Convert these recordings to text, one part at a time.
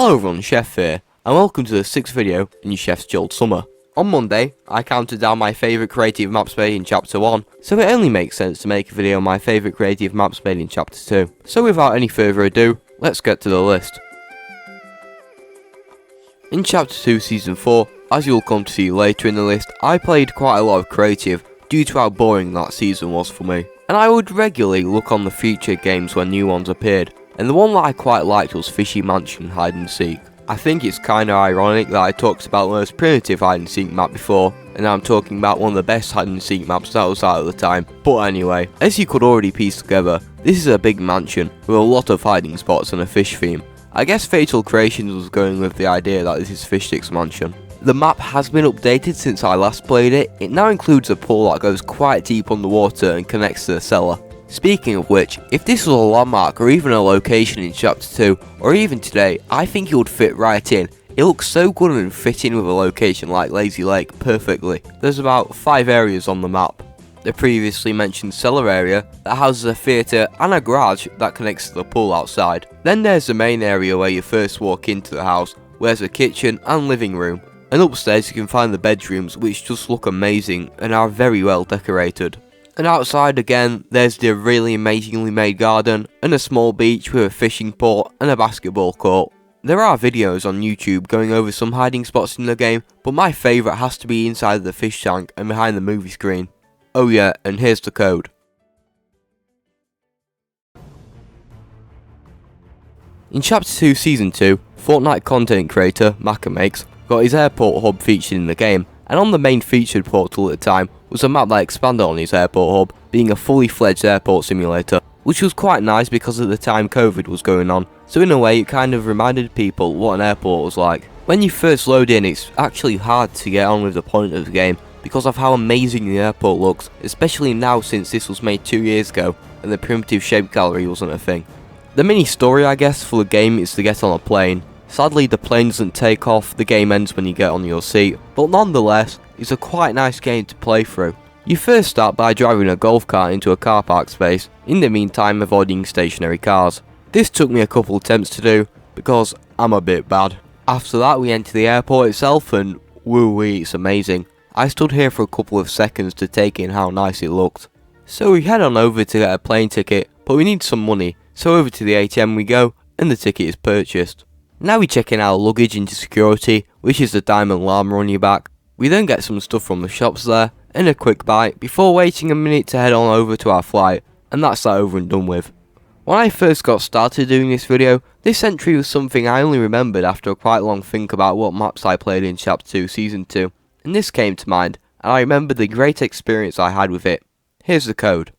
Hello everyone, Chef here, and welcome to the 6th video in your Chef's Chilled Summer. On Monday, I counted down my favourite creative maps made in Chapter 1, so it only makes sense to make a video on my favourite creative maps made in Chapter 2. So without any further ado, let's get to the list. In Chapter 2 Season 4, as you'll come to see later in the list, I played quite a lot of creative due to how boring that season was for me. And I would regularly look on the featured games when new ones appeared, and the one that I quite liked was Fishy Mansion Hide and Seek. I think it's kinda ironic that I talked about the most primitive hide and seek map before, and now I'm talking about one of the best hide and seek maps that was out at the time. But anyway, as you could already piece together, this is a big mansion with a lot of hiding spots and a fish theme. I guess Fatal Creations was going with the idea that this is Fishstick's mansion. The map has been updated since I last played it. It now includes a pool that goes quite deep underwater and connects to the cellar. Speaking of which, if this was a landmark or even a location in Chapter 2, or even today, I think it would fit right in. It looks so good and fit in with a location like Lazy Lake perfectly. There's about 5 areas on the map. The previously mentioned cellar area that houses a theatre and a garage that connects to the pool outside. Then there's the main area where you first walk into the house, where there's a kitchen and living room. And upstairs you can find the bedrooms, which just look amazing and are very well decorated. And outside again, there's the really amazingly made garden and a small beach with a fishing port and a basketball court. There are videos on YouTube going over some hiding spots in the game, but my favourite has to be inside the fish tank and behind the movie screen. Oh yeah, and here's the code. In Chapter 2 Season 2, Fortnite content creator Makes got his airport hub featured in the game, and on the main featured portal at the time was a map that expanded on his airport hub, being a fully fledged airport simulator, which was quite nice because at the time COVID was going on, so in a way it kind of reminded people what an airport was like. When you first load in, it's actually hard to get on with the point of the game because of how amazing the airport looks, especially now since this was made 2 years ago and the primitive shape gallery wasn't a thing. The mini story I guess for the game is to get on a plane. Sadly the plane doesn't take off, the game ends when you get on your seat, but nonetheless, it's a quite nice game to play through. You first start by driving a golf cart into a car park space, in the meantime avoiding stationary cars. This took me a couple attempts to do, because I'm a bit bad. After that we enter the airport itself and woo-wee, it's amazing. I stood here for a couple of seconds to take in how nice it looked. So we head on over to get a plane ticket, but we need some money, so over to the ATM we go, and the ticket is purchased. Now we check in our luggage into security, which is the diamond llama on your back. We then get some stuff from the shops there, and a quick bite, before waiting a minute to head on over to our flight, and that's that over and done with. When I first got started doing this video, this entry was something I only remembered after a quite long think about what maps I played in Chapter 2 Season 2, and this came to mind, and I remembered the great experience I had with it. Here's the code.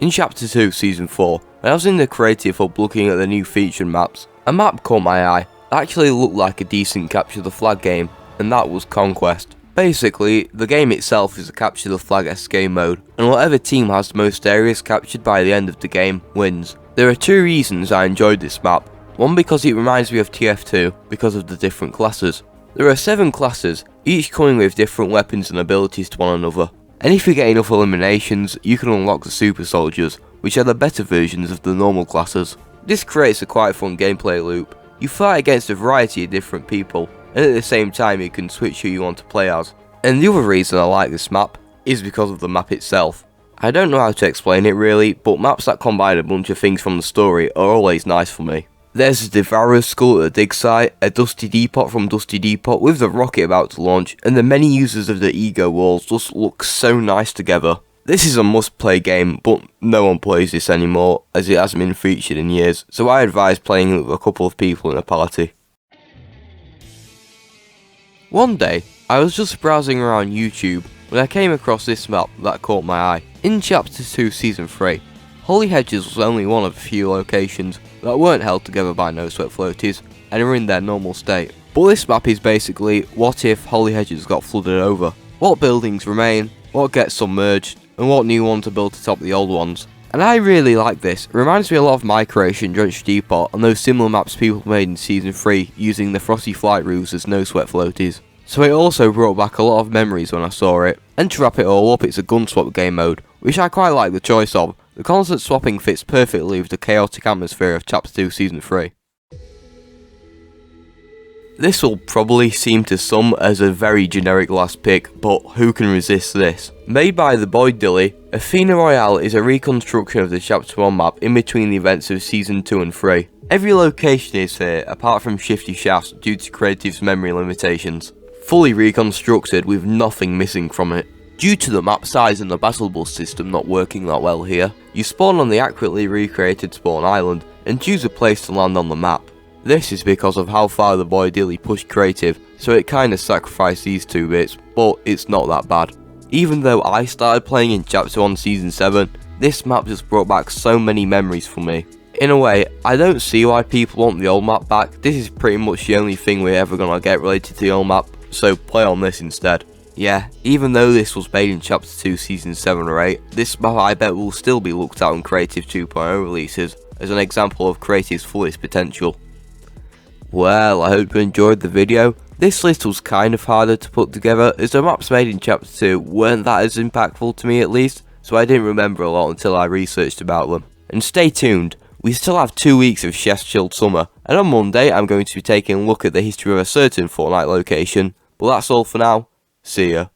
In Chapter 2 Season 4, when I was in the creative hub looking at the new featured maps, a map caught my eye that actually looked like a decent capture the flag game, and that was Conquest. Basically, the game itself is a capture the flag-esque game mode, and whatever team has the most areas captured by the end of the game wins. There are 2 reasons I enjoyed this map. One because it reminds me of TF2 because of the different classes. There are 7 classes, each coming with different weapons and abilities to one another. And if you get enough eliminations, you can unlock the super soldiers, which are the better versions of the normal classes. This creates a quite fun gameplay loop. You fight against a variety of different people, and at the same time you can switch who you want to play as. And the other reason I like this map is because of the map itself. I don't know how to explain it really, but maps that combine a bunch of things from the story are always nice for me. There's a Devourer's skull at the dig site, a Dusty Depot from Dusty Depot with the rocket about to launch, and the many users of the ego walls just look so nice together. This is a must play game, but no one plays this anymore as it hasn't been featured in years, so I advise playing it with a couple of people in a party. One day, I was just browsing around YouTube when I came across this map that caught my eye. In Chapter 2 Season 3, Holly Hedges was only one of a few locations that weren't held together by no sweat floaties and are in their normal state. But this map is basically what if Holly Hedges got flooded over. What buildings remain, what gets submerged, and what new ones are built to top the old ones. And I really like this. It reminds me a lot of my creation Drenched Depot and those similar maps people made in Season 3 using the frosty flight roofs as no sweat floaties. So it also brought back a lot of memories when I saw it. And to wrap it all up, it's a gun swap game mode, which I quite like the choice of, The constant swapping fits perfectly with the chaotic atmosphere of Chapter 2 Season 3. This will probably seem to some as a very generic last pick, but who can resist this? Made by the boy Dilly, Athena Royale is a reconstruction of the Chapter 1 map in between the events of Season 2 and 3. Every location is here, apart from Shifty Shafts due to Creative's memory limitations. Fully reconstructed with nothing missing from it. Due to the map size and the battle bus system not working that well here, you spawn on the accurately recreated spawn island and choose a place to land on the map. This is because of how far the boy Dilly pushed Creative, so it kinda sacrificed these 2 bits, but it's not that bad. Even though I started playing in Chapter 1 Season 7, this map just brought back so many memories for me. In a way, I don't see why people want the old map back. This is pretty much the only thing we're ever gonna get related to the old map, so play on this instead. Yeah, even though this was made in Chapter 2 Season 7 or 8, this map I bet will still be looked at on Creative 2.0 releases as an example of Creative's fullest potential. Well, I hope you enjoyed the video. This list was kind of harder to put together as the maps made in Chapter 2 weren't that as impactful to me at least, so I didn't remember a lot until I researched about them. And stay tuned, we still have 2 weeks of Chef's Chilled Summer, and on Monday I'm going to be taking a look at the history of a certain Fortnite location, but that's all for now, see ya.